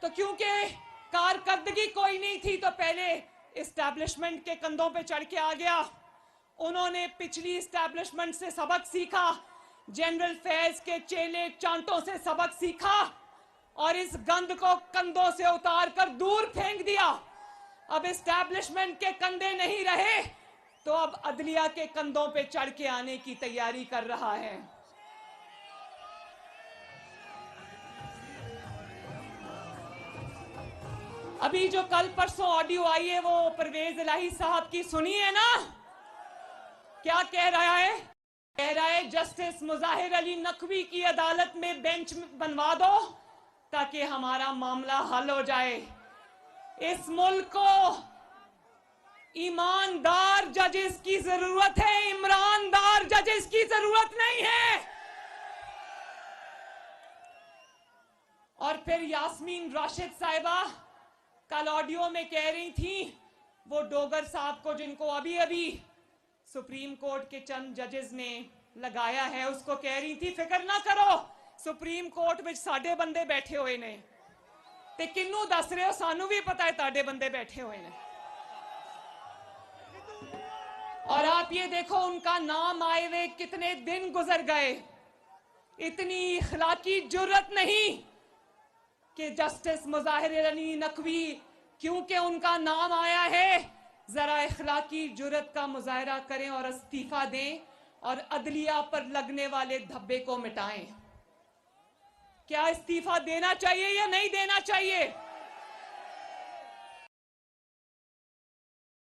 तो क्योंकि कारकर्दगी कोई नहीं थी तो पहले इस्टेब्लिशमेंट के कंधों पे चढ़ के आ गया। उन्होंने पिछली इस्टेब्लिशमेंट से सबक सीखा, जनरल फैज के चेले चांटों से सबक सीखा और इस गंद को कंधों से उतार कर दूर फेंक दिया। अब इस्टेब्लिशमेंट के कंधे नहीं रहे तो अब अदलिया के कंधों पे चढ़ के आने की तैयारी कर रहा है। अभी जो कल परसों ऑडियो आई है वो परवेज इलाही साहब की सुनी है ना? क्या कह रहा है? कह रहा है जस्टिस मुजाहिर अली नकवी की अदालत में बेंच बनवा दो ताकि हमारा मामला हल हो जाए। इस मुल्क को ईमानदार जजेस की जरूरत है, इमरानदार जजेस की जरूरत नहीं है। और फिर यास्मीन राशिद साहिबा कल ऑडियो में कह रही थी, वो डोगर साहब को जिनको अभी अभी सुप्रीम कोर्ट के चंद जजेस ने लगाया है, उसको कह रही थी फिक्र ना करो, सुप्रीम कोर्ट में साडे बंदे बैठे हुए ने। ते किन्नू दस रहे हो? सानू भी पता है ताडे बंदे बैठे हुए ने। और आप ये देखो उनका नाम आए हुए कितने दिन गुजर गए। इतनी इखलाकी जुर्रत नहीं कि जस्टिस मुजाहिर अली नकवी, क्योंकि उनका नाम आया है, जरा इखलाकी जुर्रत का मुजाहरा करें और इस्तीफा दें और अदलिया पर लगने वाले धब्बे को मिटाएं। क्या इस्तीफा देना चाहिए या नहीं देना चाहिए?